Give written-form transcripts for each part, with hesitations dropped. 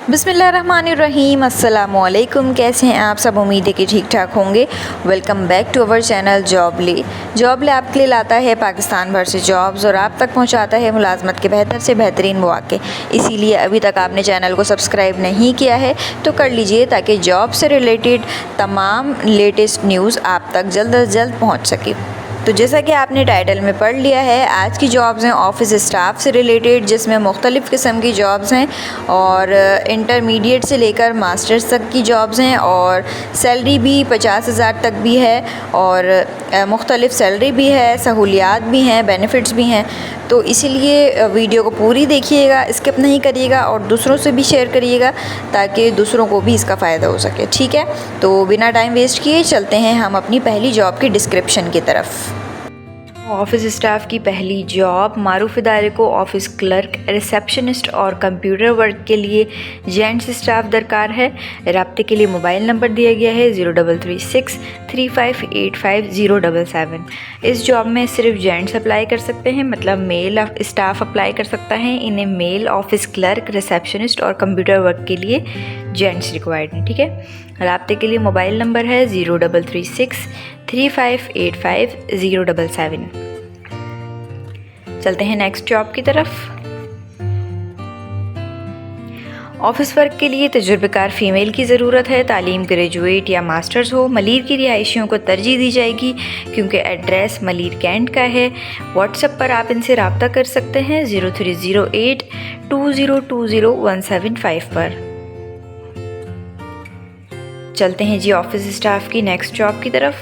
बिस्मिल्लाहिर्रहमानिर्रहीम, अस्सलामुअलैकुम। कैसे हैं आप सब? उम्मीद है कि ठीक ठाक होंगे। Welcome back to our channel जॉबले आपके लिए लाता है पाकिस्तान भर से जॉब्स और आप तक पहुंचाता है मुलाजमत के बेहतर से बेहतरीन मौके। इसीलिए अभी तक आपने चैनल को सब्सक्राइब नहीं किया है तो कर लीजिए, ताकि जॉब से रिलेटेड तमाम लेटेस्ट न्यूज़ आप तक जल्द अज जल्द पहुँच सके। तो जैसा कि आपने टाइटल में पढ़ लिया है, आज की जॉब्स हैं ऑफिस स्टाफ से रिलेटेड, जिसमें मुख्तलिफ़ किस्म की जॉब्स हैं और इंटरमीडिएट से लेकर मास्टर्स तक की जॉब्स हैं और सैलरी भी 50,000 तक भी है और मुख्तलिफ़ सैलरी भी है, सहूलियात भी हैं, बेनिफिट्स भी हैं। तो इसीलिए वीडियो को पूरी देखिएगा, स्किप नहीं करिएगा और दूसरों से भी शेयर करिएगा ताकि दूसरों को भी इसका फ़ायदा हो सके। ठीक है, तो बिना टाइम वेस्ट किए चलते हैं हम अपनी पहली जॉब की डिस्क्रिप्शन की तरफ। ऑफिस स्टाफ की पहली जॉब, मारूफ इदारे को ऑफिस क्लर्क, रिसेप्शनिस्ट और कंप्यूटर वर्क के लिए जेंट्स स्टाफ दरकार है। रब्ते के लिए मोबाइल नंबर दिया गया है 0336358507। इस जॉब में सिर्फ जेंट्स अप्लाई कर सकते हैं, मतलब मेल स्टाफ अप्लाई कर सकता है। इन्हें मेल ऑफिस क्लर्क, रिसेप्शनिस्ट और कंप्यूटर वर्क के लिए जेंट्स रिक्वायर्ड हैं। ठीक है, रब्ते के लिए मोबाइल नंबर है 0336358507। चलते हैं नेक्स्ट जॉब की तरफ। ऑफिस वर्क के लिए तजुर्बेकार फ़ीमेल की ज़रूरत है। तालीम ग्रेजुएट या मास्टर्स हो। मलीर की रिहायशियों को तरजीह दी जाएगी क्योंकि एड्रेस मलीर कैंट का है। व्हाट्सएप पर आप इनसे रब्ता कर सकते हैं 030820200175 पर। चलते हैं जी ऑफिस स्टाफ की नेक्स्ट जॉब की तरफ।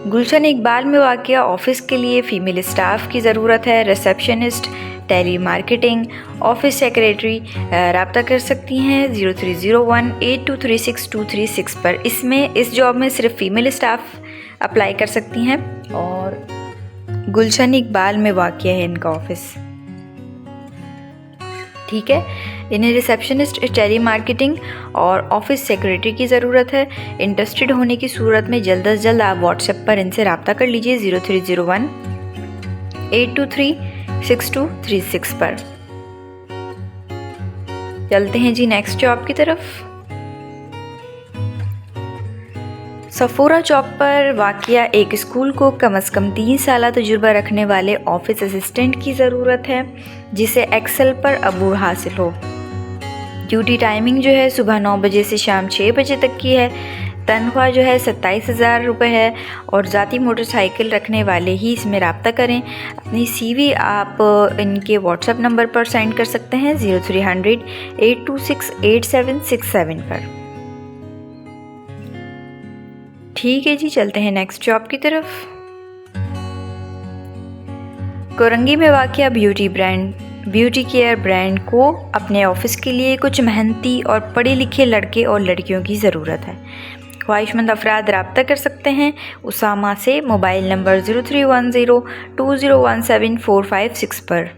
गुलशन इकबाल में वाक़िया ऑफिस के लिए फ़ीमेल स्टाफ की ज़रूरत है। Receptionist, telemarketing, office secretary रब्ता कर सकती हैं 03018236 पर। इस जॉब में सिर्फ फ़ीमेल स्टाफ अप्लाई कर सकती हैं और गुलशन इकबाल में वाक़िया है इनका ऑफिस। ठीक है, इन्हें रिसेप्शनिस्ट, टेली मार्केटिंग और ऑफिस सेक्रेटरी की ज़रूरत है। इंटरेस्टेड होने की सूरत में जल्द अज जल्द आप व्हाट्सएप पर इनसे रब्ता कर लीजिए 03018236 पर। चलते हैं जी नेक्स्ट जॉब की तरफ। सफोरा चौक पर वाक़िया एक स्कूल को कम से कम 3 साल तजुर्बा रखने वाले ऑफिस असिस्टेंट की ज़रूरत है, जिसे एक्सेल पर अबूर हासिल हो। ड्यूटी टाइमिंग जो है सुबह 9 बजे से शाम 6 बजे तक की है। तनख्वाह जो है 27,000 रुपये है और ज़ाती मोटरसाइकिल रखने वाले ही इसमें रब्ता करें। अपनी CV आप इनके व्हाट्सएप नंबर पर सेंड कर सकते हैं 030082686767 पर। ठीक है जी, चलते हैं नेक्स्ट जॉब की तरफ। कोरंगी में वाक़िया ब्यूटी केयर ब्रांड को अपने ऑफिस के लिए कुछ मेहनती और पढ़े लिखे लड़के और लड़कियों की ज़रूरत है। ख्वाहिशमंद अफराद रब्ता कर सकते हैं उसामा से मोबाइल नंबर 0310201745 पर।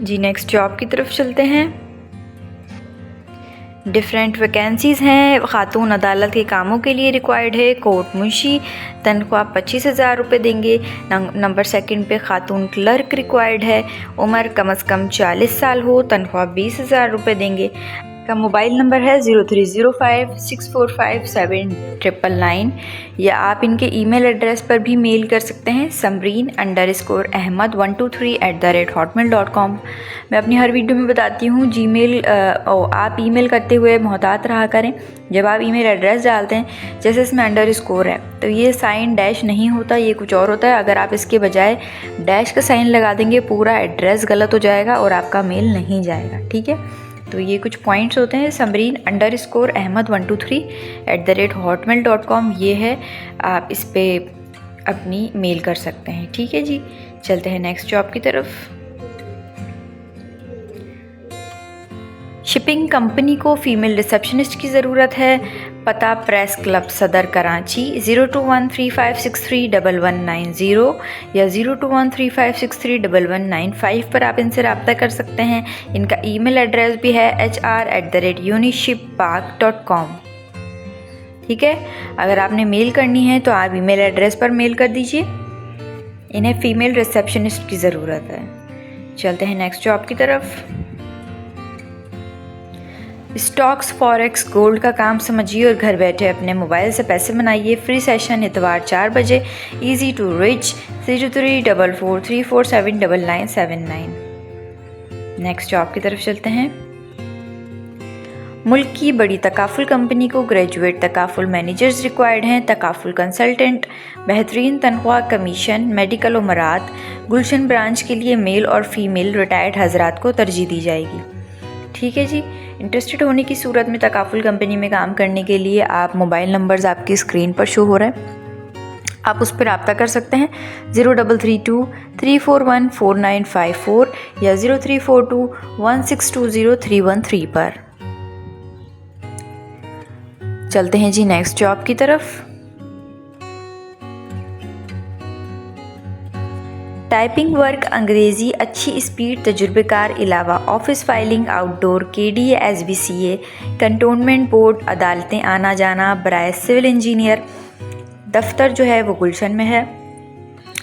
जी नेक्स्ट जॉब की तरफ चलते हैं। डिफरेंट वैकेंसीज़ हैं। ख़ातून अदालत के कामों के लिए रिक्वायर्ड है। कोर्ट मुंशी, तनख्वाह 25,000 रुपये देंगे। नंबर 2 पे ख़ातून क्लर्क रिक्वायर्ड है। उम्र कम से कम 40 साल हो। तनख्वाह 20,000 रुपये देंगे। का मोबाइल नंबर है 0305645799 या आप इनके ईमेल एड्रेस पर भी मेल कर सकते हैं samreen_ahmad123@hotmail.com। मैं अपनी हर वीडियो में बताती हूँ आप ईमेल करते हुए मोहतात रहा करें। जब आप ईमेल एड्रेस डालते हैं, जैसे इसमें अंडरस्कोर है तो ये साइन डैश नहीं होता, ये कुछ और होता है। अगर आप इसके बजाय डैश का साइन लगा देंगे, पूरा एड्रेस गलत हो जाएगा और आपका मेल नहीं जाएगा। ठीक है, तो ये कुछ पॉइंट्स होते हैं। samreen_ahmad123@hotmail.com ये है, आप इस पर अपनी मेल कर सकते हैं। ठीक है जी, चलते हैं नेक्स्ट जॉब की तरफ। शिपिंग कंपनी को फ़ीमेल रिसेप्शनिस्ट की ज़रूरत है। पता प्रेस क्लब सदर कराची 021356311190 या 021356311195 पर आप इनसे रब्ता कर सकते हैं। इनका ईमेल एड्रेस भी है hr@unishippark.com। ठीक है, अगर आपने मेल करनी है तो आप ईमेल एड्रेस पर मेल कर दीजिए। इन्हें फ़ीमेल रिसेप्शनिस्ट की ज़रूरत है। चलते हैं नेक्स्ट जॉब की तरफ। स्टॉक्स, फॉरेक्स, गोल्ड का काम समझिए और घर बैठे अपने मोबाइल से पैसे बनाइए। फ्री सेशन इतवार 4 बजे। Easy to reach 0344347999। Next job की तरफ चलते हैं। मुल्क की बड़ी तकाफुल कंपनी को ग्रेजुएट तकाफुल मैनेजर्स रिक्वायर्ड हैं। तकाफुल कंसल्टेंट, बेहतरीन तनख्वाह, कमीशन, मेडिकल उमरात। गुलशन ब्रांच के लिए मेल और फीमेल रिटायर्ड हजरात को तरजीह दी जाएगी। ठीक है जी। इंटरेस्टेड होने की सूरत में तकाफुल कंपनी में काम करने के लिए आप मोबाइल नंबर्स आपकी स्क्रीन पर शो हो रहा है, आप उस पर रब्ता कर सकते हैं 0332341494 या 03421620 पर। चलते हैं जी नेक्स्ट जॉब की तरफ। टाइपिंग वर्क, अंग्रेज़ी, अच्छी स्पीड, तजुर्बेकार, अलावा office filing, outdoor, KDA, SBCA, cantonment board, अदालतें आना जाना, बराए सिविल इंजीनियर। दफ्तर जो है वो गुलशन में है।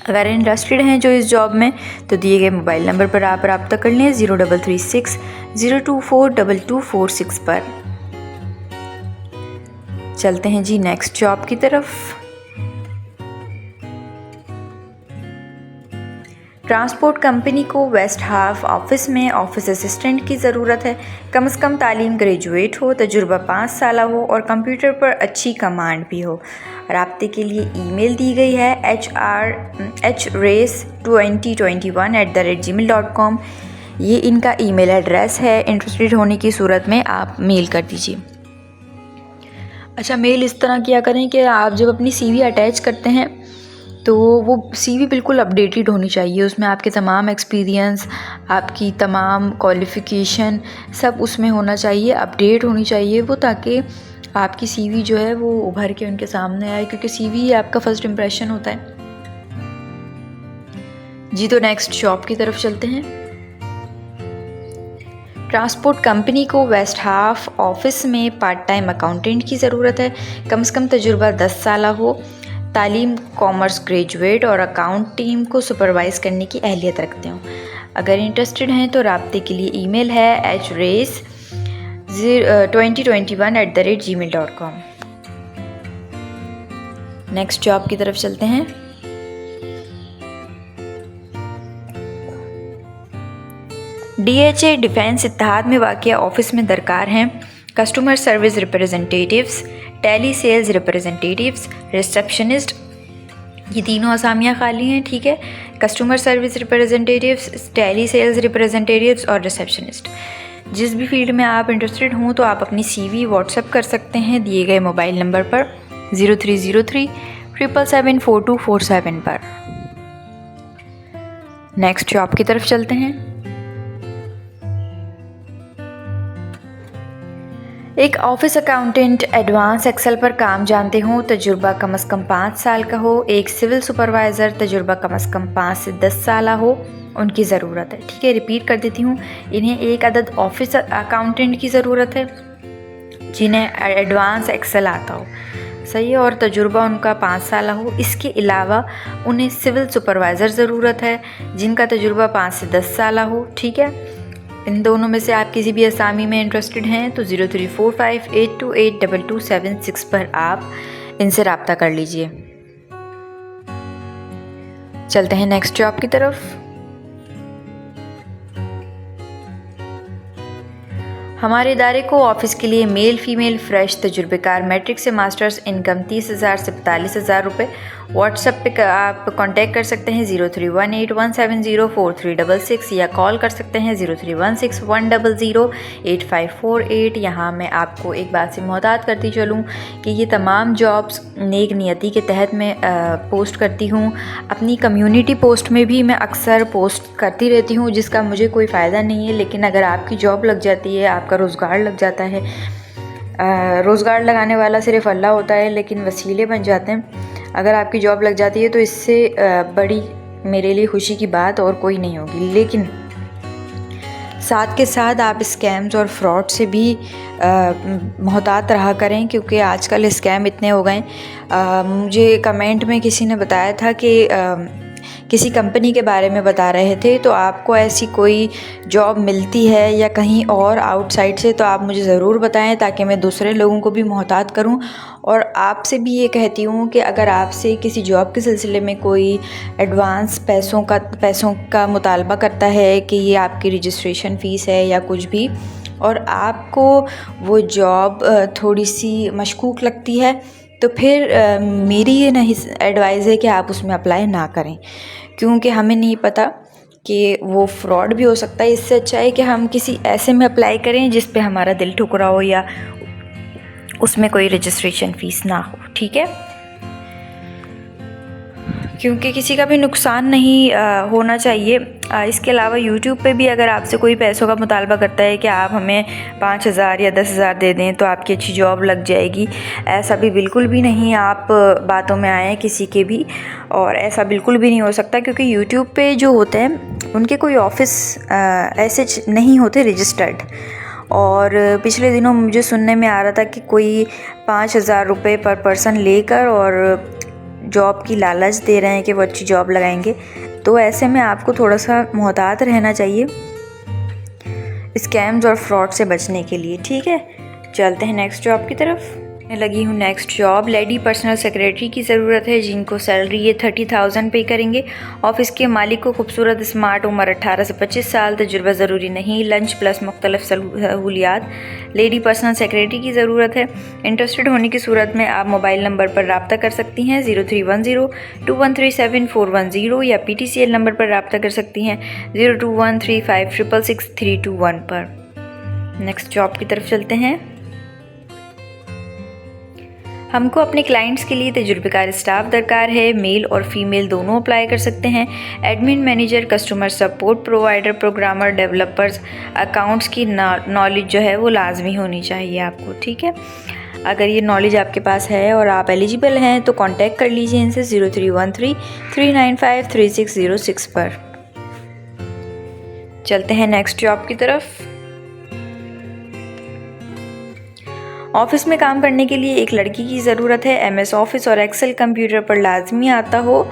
अगर इंटरेस्टेड हैं जो इस जॉब में तो दिए गए मोबाइल नंबर पर आप रब्ता कर लें 0336-024-2246 पर। चलते हैं जी नेक्स्ट जॉब की तरफ। ट्रांसपोर्ट कंपनी को वेस्ट हाफ ऑफिस में ऑफिस असिस्टेंट की ज़रूरत है। कम से कम तालीम ग्रेजुएट हो, तजुर्बा 5 साल हो और कंप्यूटर पर अच्छी कमांड भी हो। राब्ते के लिए ईमेल दी गई है hr2021@gmail.com। ये इनका ईमेल एड्रेस है। इंटरेस्टेड होने की सूरत में आप मेल कर दीजिए। अच्छा, मेल इस तरह किया करें कि आप जब अपनी CV अटैच करते हैं तो वो CV बिल्कुल अपडेटेड होनी चाहिए। उसमें आपके तमाम एक्सपीरियंस, आपकी तमाम क्वालिफ़िकेशन सब उसमें होना चाहिए, अपडेट होनी चाहिए वो, ताकि आपकी CV जो है वो उभर के उनके सामने आए, क्योंकि CV ही आपका फ़र्स्ट इम्प्रेशन होता है जी। तो नेक्स्ट जॉब की तरफ चलते हैं। ट्रांसपोर्ट कंपनी को वेस्ट हाफ ऑफिस में पार्ट टाइम अकाउंटेंट की ज़रूरत है। कम से कम तजुर्बा 10 साल हो, तालीम कॉमर्स ग्रेजुएट और अकाउंट टीम को सुपरवाइज़ करने की अहलियत रखते हो। अगर इंटरेस्टेड हैं तो राब्ते के लिए ईमेल है hrace2021@gmail.com। नेक्स्ट जॉब की तरफ चलते हैं। DHA डिफेंस इत्तेहाद में वाक़िया ऑफिस में दरकार हैं customer service representatives, tele sales representatives, receptionist. ये तीनों असामियाँ खाली हैं। ठीक है, customer service representatives, tele sales representatives और रिसेप्शनिस्ट। जिस भी फील्ड में आप इंटरेस्टेड हों तो आप अपनी CV व्हाट्सएप कर सकते हैं दिए गए मोबाइल नंबर पर 0303-777-4247 पर। नेक्स्ट जॉब की तरफ चलते हैं। एक ऑफिस अकाउंटेंट एडवांस एक्सेल पर काम जानते हों, तजुर्बा कम से कम 5 साल का हो। एक सिविल सुपरवाइज़र, तजुर्बा कम से कम 5 से 10 साल हो, उनकी ज़रूरत है। ठीक है, रिपीट कर देती हूँ। इन्हें एक अदद ऑफिस अकाउंटेंट की ज़रूरत है जिन्हें एडवांस एक्सेल आता हो, सही है, और तजुर्बा उनका 5 साल हो। इसके अलावा उन्हें सिविल सुपरवाइज़र ज़रूरत है जिनका तजुर्बा 5 से 10 साल हो। ठीक है, इन दोनों में से आप किसी भी असामी में इंटरेस्टेड हैं तो 0345828276 पर आप इनसे रब्ता कर लीजिए। चलते हैं नेक्स्ट जॉब की तरफ। हमारे इदारे को ऑफिस के लिए मेल फीमेल फ्रेश तजुर्बेकार, मैट्रिक से मास्टर्स, इनकम 30,000 से 45,000 रुपये। व्हाट्सएप पे आप कांटेक्ट कर सकते हैं 0318170436 या कॉल कर सकते हैं 0316100854 यहाँ मैं आपको एक बात से मोहतात करती चलूँ कि ये तमाम जॉब्स नेक नियति के तहत मैं पोस्ट करती हूँ। अपनी कम्युनिटी पोस्ट में भी मैं अक्सर पोस्ट करती रहती हूँ जिसका मुझे कोई फ़ायदा नहीं है, लेकिन अगर आपकी जॉब लग जाती है, आपका रोज़गार लग जाता है, रोज़गार लगाने वाला सिर्फ अल्लाह होता है लेकिन वसीले बन जाते हैं। अगर आपकी जॉब लग जाती है तो इससे बड़ी मेरे लिए खुशी की बात और कोई नहीं होगी। लेकिन साथ के साथ आप स्कैम्स और फ्रॉड से भी मोहतात रहा करें, क्योंकि आजकल स्कैम इतने हो गए। मुझे कमेंट में किसी ने बताया था कि किसी कंपनी के बारे में बता रहे थे। तो आपको ऐसी कोई जॉब मिलती है या कहीं और आउटसाइड से तो आप मुझे ज़रूर बताएं, ताकि मैं दूसरे लोगों को भी मोहतात करूं। और आपसे भी ये कहती हूँ कि अगर आपसे किसी जॉब के सिलसिले में कोई एडवांस पैसों का मुतालबा करता है कि ये आपकी रजिस्ट्रेशन फ़ीस है या कुछ भी, और आपको वो जॉब थोड़ी सी मशकूक लगती है, तो फिर मेरी ये नहीं एडवाइस है कि आप उसमें अप्लाई ना करें, क्योंकि हमें नहीं पता कि वो फ्रॉड भी हो सकता है। इससे अच्छा है कि हम किसी ऐसे में अप्लाई करें जिस पे हमारा दिल ठुकरा हो या उसमें कोई रजिस्ट्रेशन फ़ीस ना हो, ठीक है, क्योंकि किसी का भी नुकसान नहीं होना चाहिए। इसके अलावा YouTube पे भी अगर आपसे कोई पैसों का मुतालबा करता है कि आप हमें 5,000 या 10,000 दे दें तो आपकी अच्छी जॉब लग जाएगी, ऐसा भी बिल्कुल भी नहीं आप बातों में आए किसी के भी, और ऐसा बिल्कुल भी नहीं हो सकता, क्योंकि YouTube पे जो होते हैं उनके कोई ऑफिस ऐसे नहीं होते रजिस्टर्ड। और पिछले दिनों मुझे सुनने में आ रहा था कि कोई 5,000 रुपये पर पर्सन लेकर और जॉब की लालच दे रहे हैं कि वो अच्छी जॉब लगाएंगे। तो ऐसे में आपको थोड़ा सा मुहतात रहना चाहिए स्कैम्स और फ्रॉड से बचने के लिए, ठीक है। चलते हैं नेक्स्ट जॉब की तरफ। मैं लगी हूँ next job. Lady personal secretary की ज़रूरत है, जिनको सैलरी ये 30,000 पे करेंगे। ऑफिस के मालिक को खूबसूरत, स्मार्ट, उम्र 18 से 25 साल, तजुर्बा ज़रूरी नहीं, लंच प्लस मुख्तलिफ सहूलियात। लेडी पर्सनल सेक्रेटरी की ज़रूरत है। इंटरेस्टेड होने की सूरत में आप मोबाइल नंबर पर रब्ता कर सकती हैं 0310-2137-410 या PTCL नंबर पर रब्ता कर सकती हैं 0213566321 पर। नेक्स्ट जॉब की तरफ चलते हैं। हमको अपने क्लाइंट्स के लिए तजुर्बेकार स्टाफ दरकार है, मेल और फीमेल दोनों अप्लाई कर सकते हैं। Admin, manager, customer support provider, programmer, developers, accounts की नॉलेज जो है वो लाजमी होनी चाहिए आपको, ठीक है। अगर ये नॉलेज आपके पास है और आप एलिजिबल हैं तो कांटेक्ट कर लीजिए इनसे 0313-395-3606 पर। चलते हैं नेक्स्ट जॉब की तरफ। ऑफिस में काम करने के लिए एक लड़की की ज़रूरत है। MS ऑफिस और एक्सेल कंप्यूटर पर लाजमी आता हो।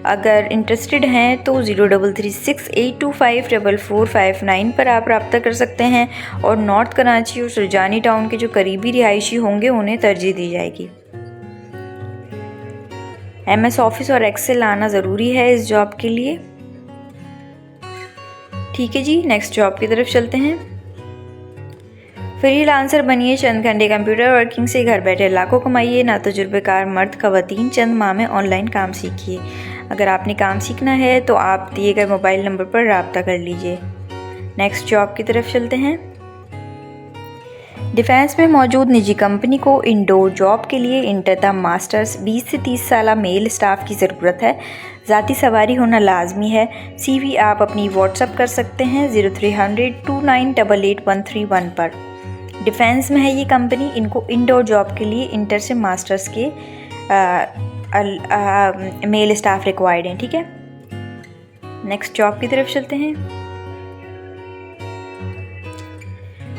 अगर इंटरेस्टेड हैं तो 0336825445 पर आप रब्ता कर सकते हैं, और नॉर्थ कराची और सुरजानी टाउन के जो करीबी रिहायशी होंगे उन्हें तरजीह दी जाएगी। MS ऑफिस और एक्सेल आना ज़रूरी है इस जॉब के लिए, ठीक है जी। नेक्स्ट जॉब की तरफ चलते हैं। फ्रीलांसर बनिए, चंद घंटे कंप्यूटर वर्किंग से घर बैठे लाखों कमाइए। ना तजुर्बेकार मर्द खवातीन चंद माह में ऑनलाइन काम सीखिए। अगर आपने काम सीखना है तो आप दिए गए मोबाइल नंबर पर रब्ता कर लीजिए। नेक्स्ट जॉब की तरफ चलते हैं। डिफेंस में मौजूद निजी कंपनी को इंडोर जॉब के लिए इंटर मास्टर्स 20 से 30 साल मेल स्टाफ की ज़रूरत है। ज़ाती सवारी होना लाजमी है। CV आप अपनी व्हाट्सअप कर सकते हैं 030029888131 पर। डिफेंस में है ये कंपनी। इनको इंडोर जॉब के लिए इंटर से मास्टर्स के मेल स्टाफ रिक्वायर्ड हैं, ठीक है। नेक्स्ट जॉब की तरफ चलते हैं।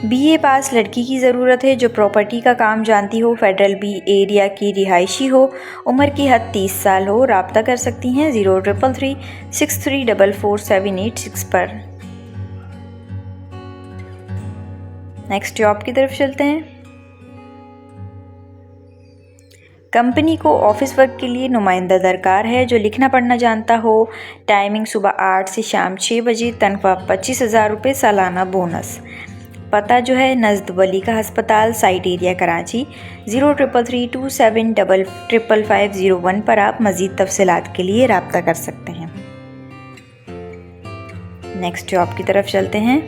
BA पास लड़की की ज़रूरत है जो प्रॉपर्टी का काम जानती हो, फेडरल B एरिया की रिहायशी हो, उम्र की हद 30 साल हो। रब्ता कर सकती हैं 033363444786 पर। नेक्स्ट जॉब की तरफ चलते हैं। कंपनी को ऑफिस वर्क के लिए नुमाइंदा दरकार है जो लिखना पढ़ना जानता हो। टाइमिंग सुबह 8 से शाम 6 बजे। तनख्वाह 25,000 रुपये, सालाना बोनस। पता जो है नज़द वली का हस्पताल, साइट एरिया कराची। 033327550501 पर आप मज़ीद तफसीलात के लिए रब्ता कर सकते हैं। नेक्स्ट जॉब की तरफ चलते हैं।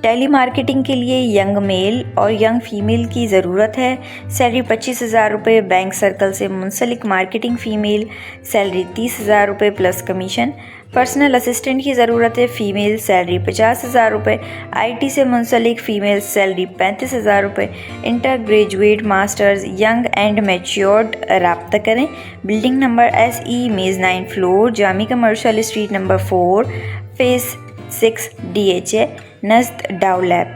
टेली मार्केटिंग के लिए यंग मेल और यंग फीमेल की ज़रूरत है। सैलरी 25,000 रुपये। बैंक सर्कल से मुंसलिक मार्केटिंग फ़ीमेल, सैलरी 30,000 रुपये प्लस कमीशन। पर्सनल असिस्टेंट की ज़रूरत है, फ़ीमेल, सैलरी 50,000 रुपये। IT से मुंसलिक फ़ीमेल, सैलरी 35,000 रुपये। Inter graduate, masters, young and matured रब्ता करें। बिल्डिंग नंबर SE मेज़ 9 floor, Jami commercial street number 4 phase 6 DHA नज़द डाउलैब।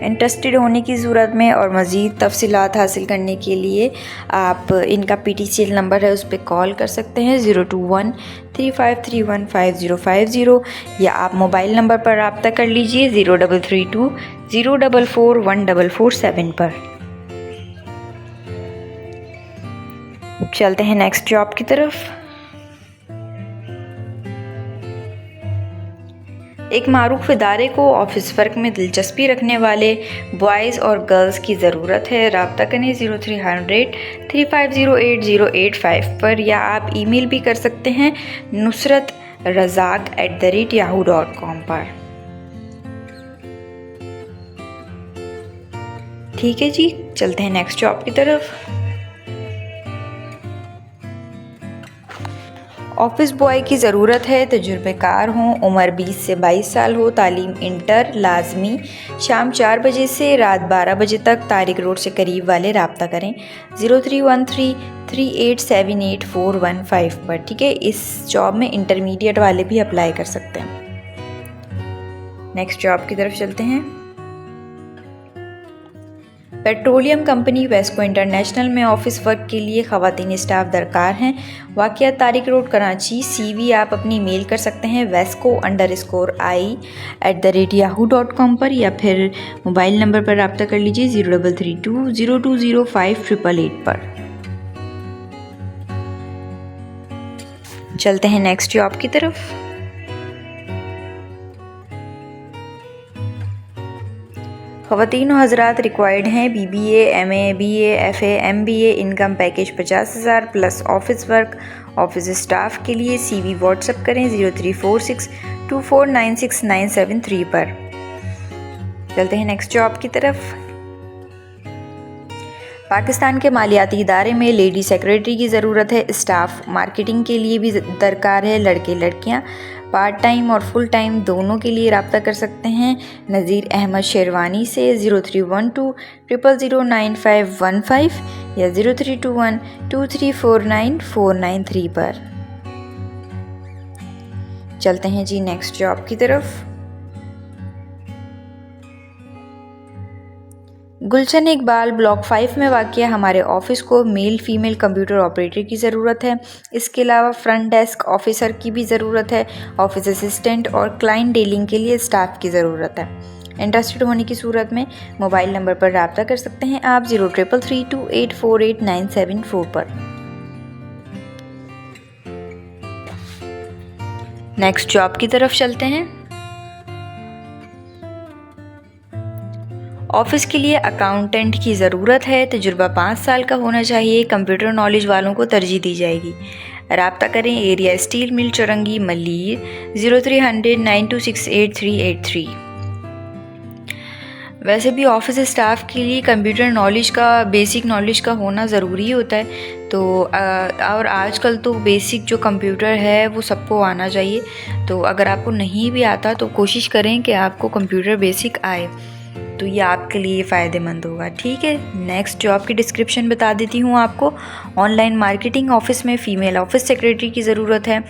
इंटरेस्टेड होने की सूरत में और मज़ीद तफसीलात हासिल करने के लिए आप इनका PTCL नंबर है उस पर कॉल कर सकते हैं 02135315050 या आप मोबाइल नंबर पर रब्ता कर लीजिए 0332 044 1447 पर। चलते हैं नेक्स्ट जॉब की तरफ। एक मारूफ इदारे को ऑफिस वर्क में दिलचस्पी रखने वाले बॉयज़ और गर्ल्स की ज़रूरत है। रब्ता करें 0300 3508085 पर या आप ईमेल भी कर सकते हैं nusratrazaq@yahoo.com पर। ठीक है जी, चलते हैं नेक्स्ट जॉब की तरफ। ऑफिस बॉय की ज़रूरत है, तजुर्बेकार हों, उम्र 20 से 22 साल हो, तालीम इंटर लाजमी, शाम 4 बजे से रात 12 बजे तक, तारिक रोड से करीब वाले रब्ता करें 031338784115 पर। ठीक है, इस जॉब में इंटरमीडिएट वाले भी अप्लाई कर सकते हैं। नेक्स्ट जॉब की तरफ चलते हैं। पेट्रोलियम कंपनी वेस्को इंटरनेशनल में ऑफिस वर्क के लिए ख़वातीन स्टाफ दरकार हैं। वाक़या तारिक रोड कराची। CV आप अपनी मेल कर सकते हैं vesco_i@yahoo.com पर या फिर मोबाइल नंबर पर रब्ता कर लीजिए 0332 0205 पर। चलते हैं नेक्स्ट जॉब की तरफ। ख़वातीन व हज़रात रिक्वायर्ड हैं BBA MA BA FA MBA। Income package 50,000 plus office work. Office staff के लिए CV व्हाट्सएप करें 0346249693 पर। चलते हैं नेक्स्ट जॉब की तरफ। पाकिस्तान के मालियाती इदारे में लेडी सेक्रेटरी की ज़रूरत है। स्टाफ मार्केटिंग के लिए भी दरकार है। लड़के लड़कियां पार्ट टाइम और फुल टाइम दोनों के लिए रब्ता कर सकते हैं नज़ीर अहमद शेरवानी से 0312 000915 या 0321 2349493 पर। चलते हैं जी नेक्स्ट जॉब की तरफ। गुलशन इकबाल ब्लॉक 5 में वाक़िया हमारे ऑफिस को मेल फीमेल कंप्यूटर ऑपरेटर की ज़रूरत है। इसके अलावा फ्रंट डेस्क ऑफिसर की भी ज़रूरत है। ऑफिस असिस्टेंट और क्लाइंट डीलिंग के लिए स्टाफ की ज़रूरत है। इंटरेस्टेड होने की सूरत में मोबाइल नंबर पर रब्ता कर सकते हैं आप 0333284894 पर। नेक्स्ट जॉब की तरफ चलते हैं। ऑफिस के लिए अकाउंटेंट की ज़रूरत है। तजुर्बा 5 साल का होना चाहिए। कंप्यूटर नॉलेज वालों को तरजीह दी जाएगी। रब्ता करें एरिया स्टील मिल चौरंगी मलीर 0300 9268 वैसे भी ऑफिस स्टाफ के लिए कंप्यूटर नॉलेज का बेसिक नॉलेज का होना ज़रूरी होता है। तो और आजकल तो बेसिक जो कंप्यूटर है वो सबको आना चाहिए। तो अगर आपको नहीं भी आता तो कोशिश करें कि आपको कंप्यूटर बेसिक आए, तो ये आपके लिए फ़ायदेमंद होगा। ठीक है, नेक्स्ट जॉब की डिस्क्रिप्शन बता देती हूँ आपको। ऑनलाइन मार्केटिंग ऑफिस में फ़ीमेल ऑफिस सेक्रेटरी की ज़रूरत है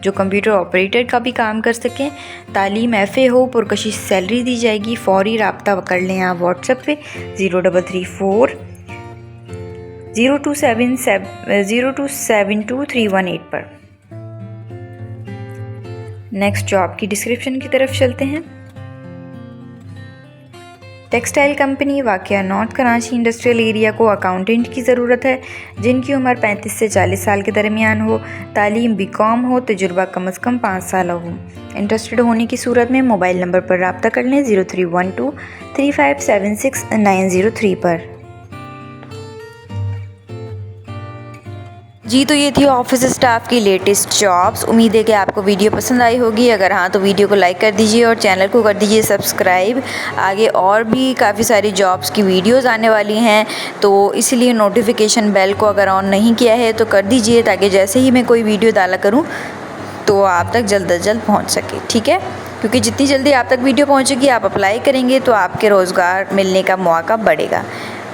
जो कंप्यूटर ऑपरेटर का भी काम कर सकें। तालीम FA हो, पुरकशिश सैलरी दी जाएगी। फ़ौरी रब्ता कर लें आप व्हाट्सएप पे 0334 027231 पर। नेक्स्ट जॉब की डिस्क्रिप्शन की तरफ चलते हैं। टेक्सटाइल कंपनी वाक़या नॉर्थ कराची इंडस्ट्रियल एरिया को अकाउंटेंट की ज़रूरत है जिनकी उम्र 35 से 40 साल के दरमियान हो। तालीम BCom हो, तजुर्बा कम अज़ कम 5 साल हो। इंटरेस्टेड होने की सूरत में मोबाइल नंबर पर रब्ता कर लें 0312 3576903 पर। जी तो ये थी ऑफिस स्टाफ की लेटेस्ट जॉब्स। उम्मीद है कि आपको वीडियो पसंद आई होगी। अगर हाँ तो वीडियो को लाइक कर दीजिए और चैनल को कर दीजिए सब्सक्राइब। आगे और भी काफ़ी सारी जॉब्स की वीडियोस आने वाली हैं, तो इसलिए नोटिफिकेशन बेल को अगर ऑन नहीं किया है तो कर दीजिए ताकि जैसे ही मैं कोई वीडियो डाला करूँ तो आप तक जल्द अज जल्द पहुँच सके। ठीक है, क्योंकि जितनी जल्दी आप तक वीडियो पहुँचेगी, आप अप्लाई करेंगे तो आपके रोज़गार मिलने का मौका बढ़ेगा।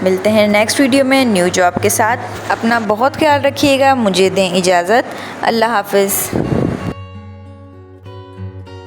मिलते हैं नेक्स्ट वीडियो में न्यू जॉब के साथ। अपना बहुत ख्याल रखिएगा। मुझे दें इजाज़त। अल्लाह हाफ़िज़।